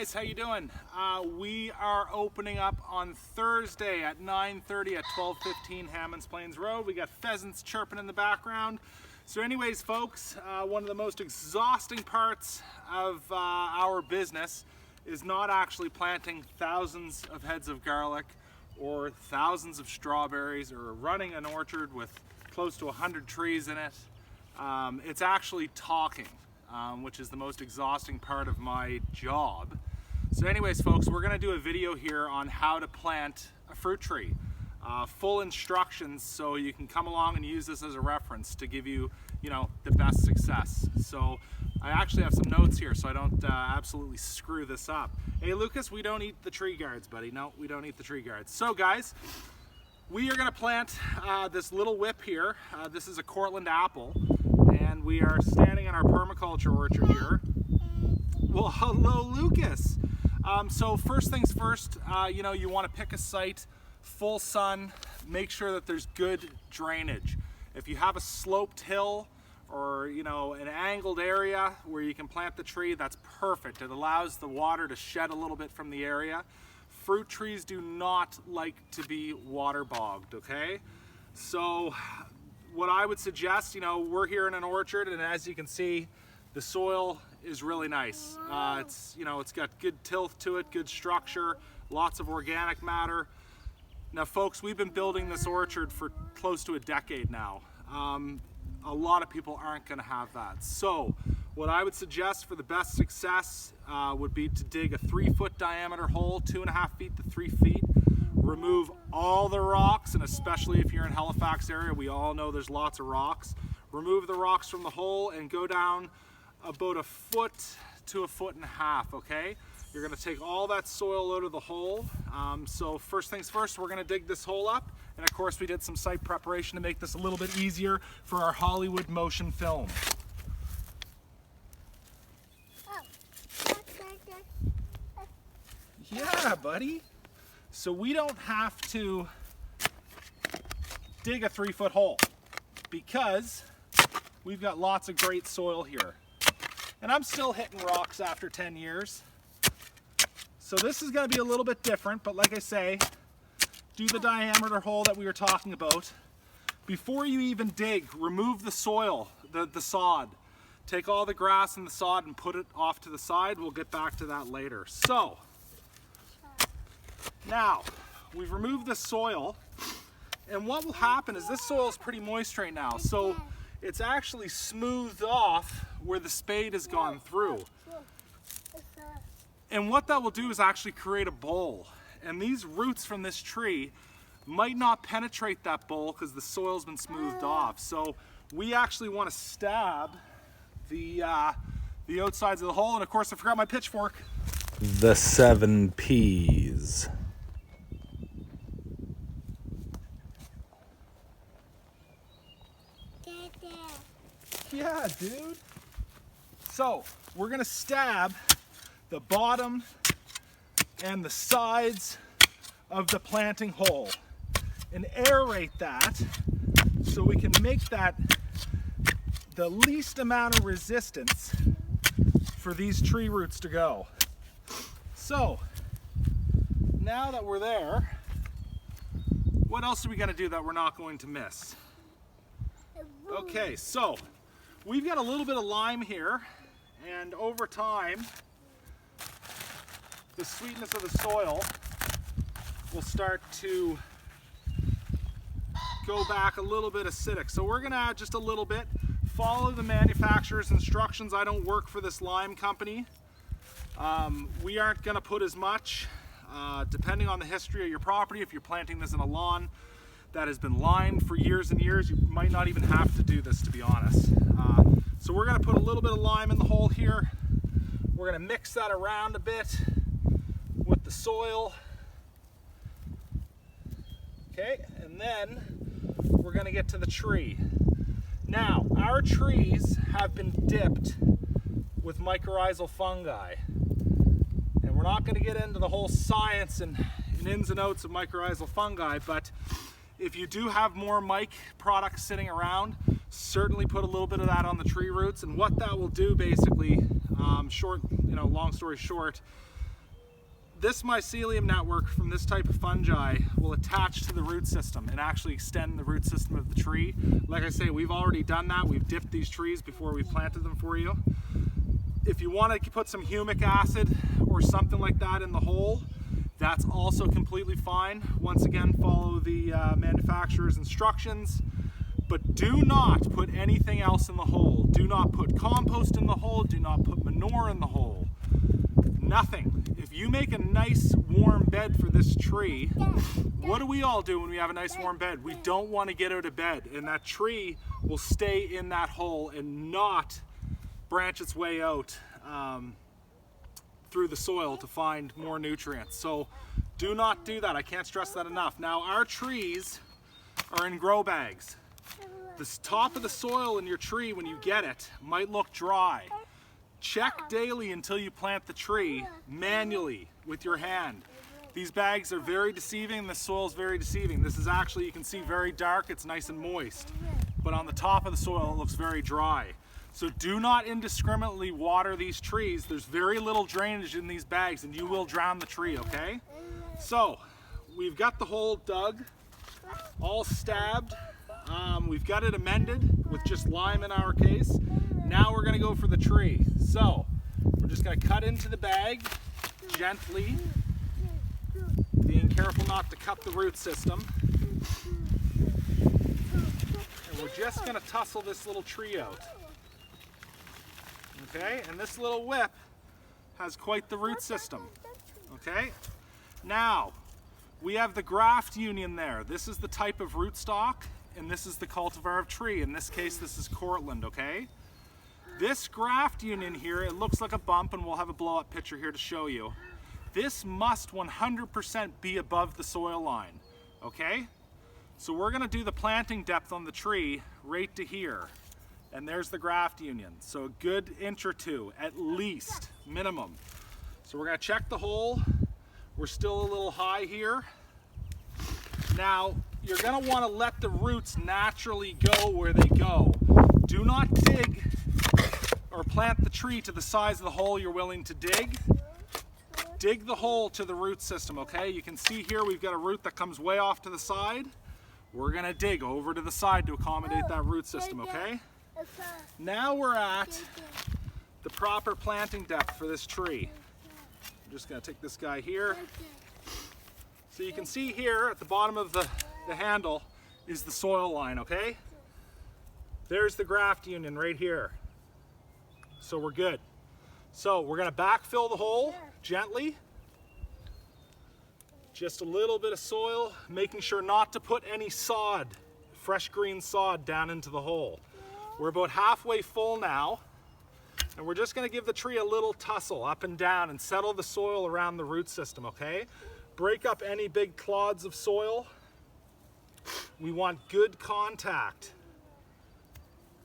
guys, how you doing? We are opening up on Thursday at 9:30 at 1215 Hammonds Plains Road. We got pheasants chirping in the background. So anyways, folks, one of the most exhausting parts of our business is not actually planting thousands of heads of garlic or thousands of strawberries or running an orchard with close to 100 trees in it. It's actually talking. Which is the most exhausting part of my job. So anyways, folks, we're going to do a video here on how to plant a fruit tree. Full instructions, so you can come along and use this as a reference to give you, the best success. So I actually have some notes here so I don't absolutely screw this up. Hey Lucas, we don't eat the tree guards, buddy. No, we don't eat the tree guards. So guys, we are going to plant this little whip here. This is a Cortland apple. And we are standing in our permaculture orchard here. Well, hello, Lucas. So first things first, you want to pick a site, full sun, make sure that there's good drainage. If you have a sloped hill or, an angled area where you can plant the tree, that's perfect. It allows the water to shed a little bit from the area. Fruit trees do not like to be waterbogged, okay? So what I would suggest, we're here in an orchard, and as you can see, the soil is really nice. It's got good tilth to it, good structure, lots of organic matter. Now folks, we've been building this orchard for close to a decade now. A lot of people aren't gonna have that. So what I would suggest for the best success would be to dig a 3-foot diameter hole, 2.5 feet to 3 feet. Remove all the rocks, and especially if you're in Halifax area, we all know there's lots of rocks. Remove the rocks from the hole and go down about 1 foot to 1.5 feet, okay? You're gonna take all that soil out of the hole. So first things first, we're gonna dig this hole up. And of course we did some site preparation to make this a little bit easier for our Hollywood motion film. Yeah, buddy. So we don't have to dig a 3-foot hole because we've got lots of great soil here. And I'm still hitting rocks after 10 years. So this is going to be a little bit different, but like I say, do the diameter hole that we were talking about. Before you even dig, remove the soil, the sod. Take all the grass and the sod and put it off to the side. We'll get back to that later. So now, we've removed the soil, and what will happen is this soil is pretty moist right now, so it's actually smoothed off where the spade has gone through. And what that will do is actually create a bowl, and these roots from this tree might not penetrate that bowl because the soil's been smoothed off. So we actually want to stab the outsides of the hole, and of course I forgot my pitchfork. The 7 P's. Yeah, dude. So we're gonna stab the bottom and the sides of the planting hole and aerate that so we can make that the least amount of resistance for these tree roots to go. So now that we're there, what else are we gonna do that we're not going to miss? Okay, so we've got a little bit of lime here, and over time, the sweetness of the soil will start to go back a little bit acidic. So we're gonna add just a little bit. Follow the manufacturer's instructions. I don't work for this lime company. We aren't gonna put as much, depending on the history of your property. If you're planting this in a lawn that has been limed for years and years, you might not even have to do this, to be honest. So we're gonna put a little bit of lime in the hole here. We're gonna mix that around a bit with the soil. Okay, and then we're gonna get to the tree. Now, our trees have been dipped with mycorrhizal fungi. And we're not gonna get into the whole science and ins and outs of mycorrhizal fungi, but if you do have more mic products sitting around, certainly put a little bit of that on the tree roots. And what that will do basically, long story short, this mycelium network from this type of fungi will attach to the root system and actually extend the root system of the tree. Like I say, we've already done that. We've dipped these trees before we planted them for you. If you want to put some humic acid or something like that in the hole, that's also completely fine. Once again, follow the manufacturer's instructions, but do not put anything else in the hole. Do not put compost in the hole. Do not put manure in the hole. Nothing. If you make a nice warm bed for this tree, what do we all do when we have a nice warm bed? We don't want to get out of bed, and that tree will stay in that hole and not branch its way out through the soil to find more nutrients. So do not do that. I can't stress that enough. Now, our trees are in grow bags. The top of the soil in your tree when you get it might look dry. Check daily until you plant the tree manually with your hand. These bags are very deceiving. The soil is very deceiving. This is actually, you can see, very dark. It's nice and moist. But on the top of the soil, it looks very dry. So do not indiscriminately water these trees. There's very little drainage in these bags and you will drown the tree, okay? So we've got the hole dug, all stabbed. We've got it amended with just lime in our case. Now we're gonna go for the tree. So we're just gonna cut into the bag gently, being careful not to cut the root system. And we're just gonna tussle this little tree out. Okay, and this little whip has quite the root system. Okay, now we have the graft union there. This is the type of rootstock, and this is the cultivar of tree. In this case, this is Cortland, okay? This graft union here, it looks like a bump, and we'll have a blow-up picture here to show you. This must 100% be above the soil line, okay? So we're gonna do the planting depth on the tree right to here. And there's the graft union. So a good inch or two, at least, minimum. So we're gonna check the hole. We're still a little high here. Now, you're gonna wanna let the roots naturally go where they go. Do not dig or plant the tree to the size of the hole you're willing to dig. Dig the hole to the root system, okay? You can see here we've got a root that comes way off to the side. We're gonna dig over to the side to accommodate that root system, okay? Now we're at the proper planting depth for this tree. I'm just gonna take this guy here. So you can see here at the bottom of the handle is the soil line, okay? There's the graft union right here. So we're good. So we're gonna backfill the hole gently. Just a little bit of soil, making sure not to put any sod, fresh green sod, down into the hole. We're about halfway full now, and we're just gonna give the tree a little tussle up and down and settle the soil around the root system, okay? Break up any big clods of soil. We want good contact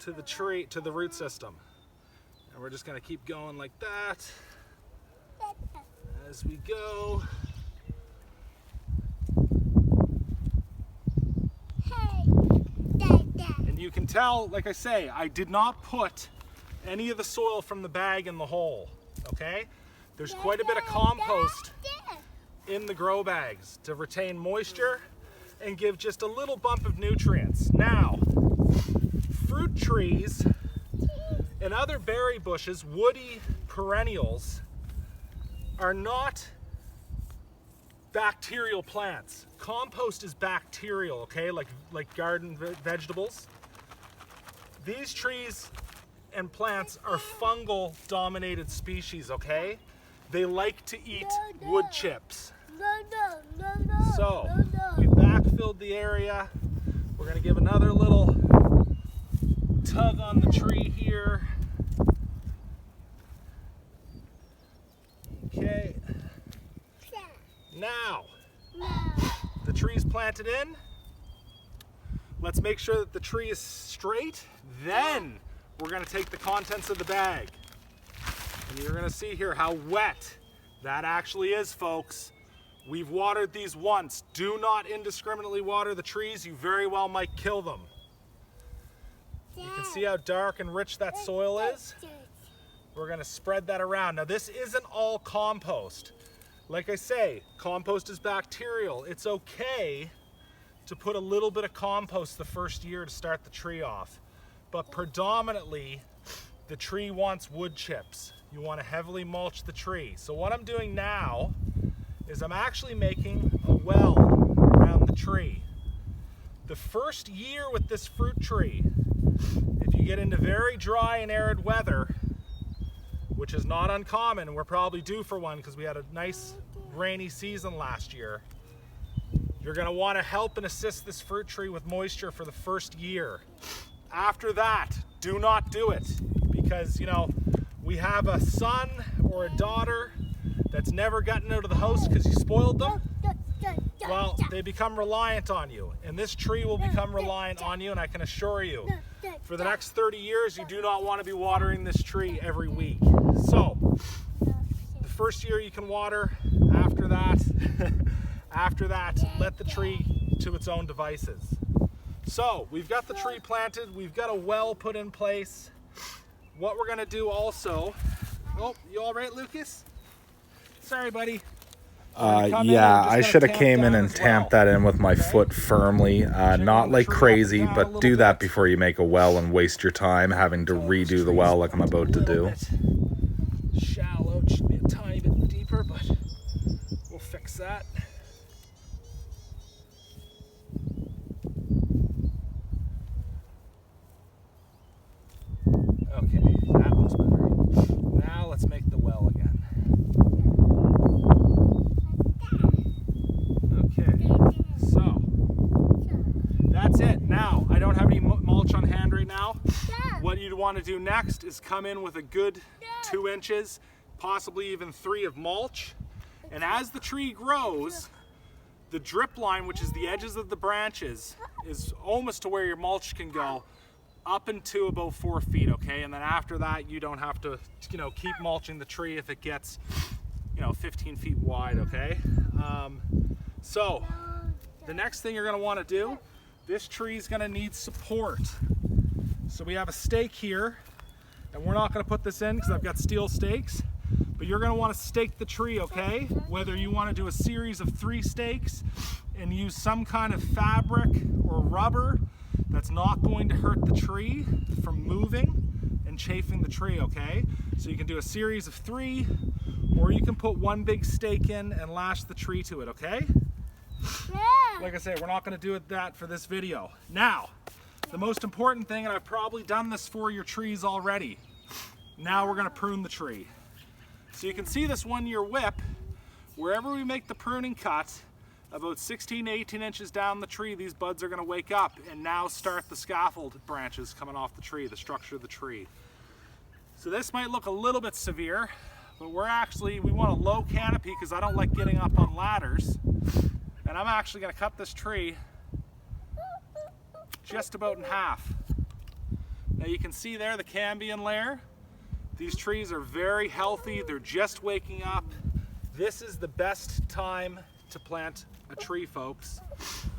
to the tree, to the root system. And we're just gonna keep going like that as we go. And you can tell, like I say, I did not put any of the soil from the bag in the hole, okay? There's quite a bit of compost in the grow bags to retain moisture and give just a little bump of nutrients. Now, fruit trees and other berry bushes, woody perennials, are not bacterial plants. Compost is bacterial, okay, like garden vegetables. These trees and plants are fungal dominated species, okay? They like to eat wood chips. So we backfilled the area. We're gonna give another little tug on the tree here. Okay. Now, the tree's planted in. Let's make sure that the tree is straight. Then we're gonna take the contents of the bag. And you're gonna see here how wet that actually is, folks. We've watered these once. Do not indiscriminately water the trees. You very well might kill them. You can see how dark and rich that soil is. We're gonna spread that around. Now this isn't all compost. Like I say, compost is bacterial. It's okay to put a little bit of compost the first year to start the tree off. But predominantly, the tree wants wood chips. You want to heavily mulch the tree. So what I'm doing now is I'm actually making a well around the tree. The first year with this fruit tree, if you get into very dry and arid weather, which is not uncommon, we're probably due for one because we had a nice rainy season last year, you're going to want to help and assist this fruit tree with moisture for the first year. After that, do not do it because, you know, we have a son or a daughter that's never gotten out of the house because you spoiled them. Well, they become reliant on you, and this tree will become reliant on you, and I can assure you, for the next 30 years, you do not want to be watering this tree every week. So, the first year you can water. After that, let the tree to its own devices. So, we've got the tree planted, we've got a well put in place. What we're gonna do also, oh, you all right, Lucas? Sorry, buddy. Yeah, I should have came in and tamped that in with my foot firmly. Not like crazy, but do that before you make a well and waste your time having to redo the well like I'm about to do. Shallow, it should be a tiny bit deeper, but we'll fix that. Okay, that looks better. Now let's make the well again. So, that's it. Now, I don't have any mulch on hand right now. What you'd want to do next is come in with a good 2 inches, possibly even 3 of mulch. And as the tree grows, the drip line, which is the edges of the branches, is almost to where your mulch can go, up into about 4 feet, okay? And then after that, you don't have to, you know, keep mulching the tree if it gets, you know, 15 feet wide, okay? So, the next thing you're going to want to do, this tree is going to need support. So we have a stake here, and we're not going to put this in because I've got steel stakes, but you're going to want to stake the tree, okay? Whether you want to do a series of 3 stakes and use some kind of fabric or rubber that's not going to hurt the tree from moving and chafing the tree, okay? So you can do a series of 3, or you can put one big stake in and lash the tree to it, okay? Like I say, we're not going to do that for this video. Now, the most important thing, and I've probably done this for your trees already, now we're going to prune the tree. So you can see this 1-year whip, wherever we make the pruning cut, about 16 to 18 inches down the tree, these buds are going to wake up and now start the scaffold branches coming off the tree, the structure of the tree. So this might look a little bit severe, but we want a low canopy because I don't like getting up on ladders. And I'm actually going to cut this tree just about in half. Now you can see there the cambium layer. These trees are very healthy. They're just waking up. This is the best time to plant a tree, folks.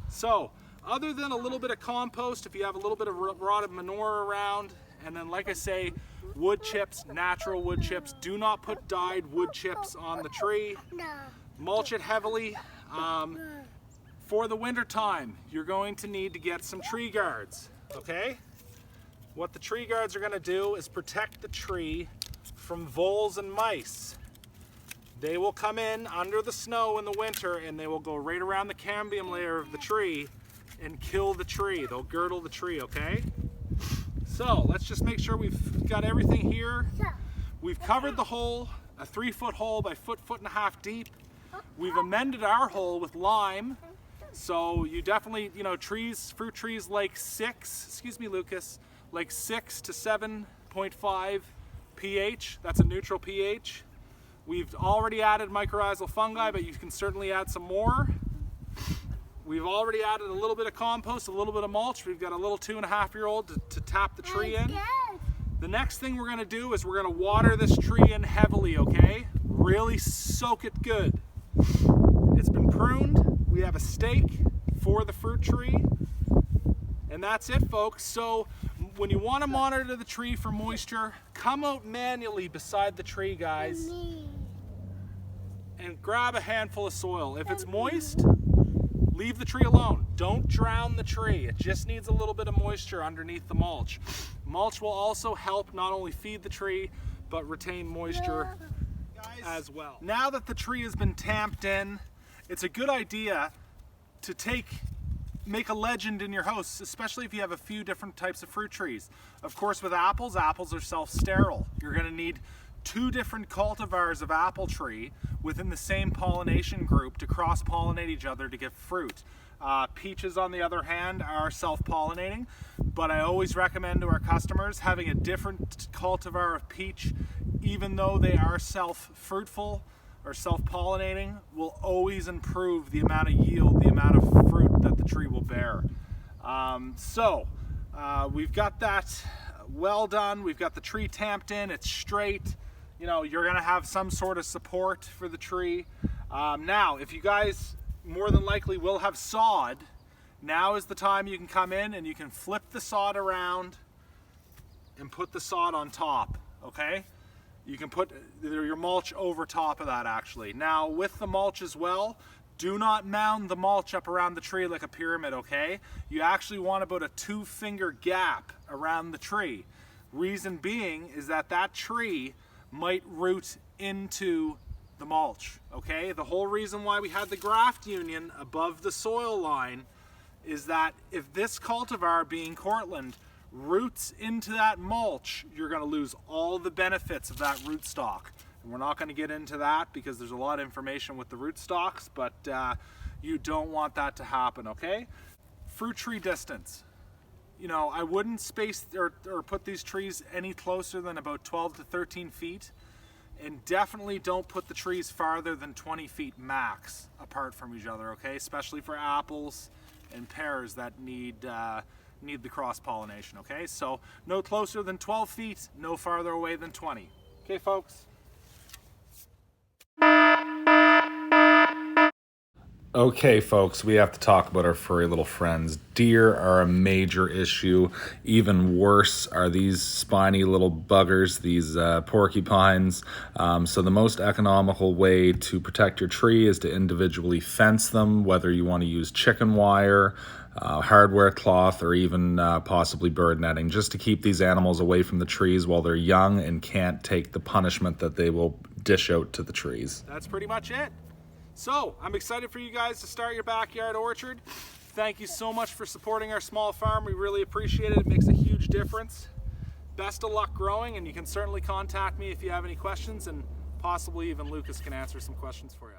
So, other than a little bit of compost, if you have a little bit of rotted manure around, and then like I say, wood chips, natural wood chips. Do not put dyed wood chips on the tree. Mulch it heavily. For the winter time, you're going to need to get some tree guards, okay? What the tree guards are going to do is protect the tree from voles and mice. They will come in under the snow in the winter and they will go right around the cambium layer of the tree and kill the tree. They'll girdle the tree, okay? So let's just make sure we've got everything here. We've covered the hole, a 3-foot hole by foot and a half deep. We've amended our hole with lime. So you definitely, you know, fruit trees like 6 to 7.5 pH. That's a neutral pH. We've already added mycorrhizal fungi, but you can certainly add some more. We've already added a little bit of compost, a little bit of mulch. We've got a little 2.5-year-old to tap the tree in. The next thing we're gonna do is we're gonna water this tree in heavily, okay? Really soak it good. It's been pruned. We have a stake for the fruit tree. And that's it, folks. So when you want to monitor the tree for moisture, come out manually beside the tree, guys. and grab a handful of soil. If it's moist, leave the tree alone. Don't drown the tree. It just needs a little bit of moisture underneath the mulch. Mulch will also help not only feed the tree, but retain moisture as well. Now that the tree has been tamped in, it's a good idea to make a legend in your house, especially if you have a few different types of fruit trees. Of course, with apples, apples are self-sterile. You're going to need 2 different cultivars of apple tree within the same pollination group to cross-pollinate each other to get fruit. Peaches, on the other hand, are self-pollinating, but I always recommend to our customers having a different cultivar of peach, even though they are self-fruitful or self-pollinating, will always improve the amount of yield, the amount of fruit that the tree will bear. We've got that well done. We've got the tree tamped in, it's straight. You know, you're gonna have some sort of support for the tree. Now, if you guys more than likely will have sod, now is the time you can come in and you can flip the sod around and put the sod on top, okay? You can put your mulch over top of that actually. Now with the mulch as well, do not mound the mulch up around the tree like a pyramid, okay? You actually want about a 2-finger gap around the tree. Reason being is that tree might root into the mulch, okay? The whole reason why we had the graft union above the soil line is that if this cultivar, being Cortland, roots into that mulch, you're going to lose all the benefits of that rootstock. And we're not going to get into that because there's a lot of information with the rootstocks, but you don't want that to happen, okay? Fruit tree distance. You know, I wouldn't space or put these trees any closer than about 12 to 13 feet. And definitely don't put the trees farther than 20 feet max apart from each other, okay? Especially for apples and pears that need the cross-pollination, okay? So no closer than 12 feet, no farther away than 20. Okay, folks? Okay, folks, we have to talk about our furry little friends. Deer are a major issue. Even worse are these spiny little buggers, these porcupines. So the most economical way to protect your tree is to individually fence them, whether you want to use chicken wire, hardware cloth, or even possibly bird netting, just to keep these animals away from the trees while they're young and can't take the punishment that they will dish out to the trees. That's pretty much it. So, I'm excited for you guys to start your backyard orchard. Thank you so much for supporting our small farm. We really appreciate it. It makes a huge difference. Best of luck growing, and you can certainly contact me if you have any questions, and possibly even Lucas can answer some questions for you.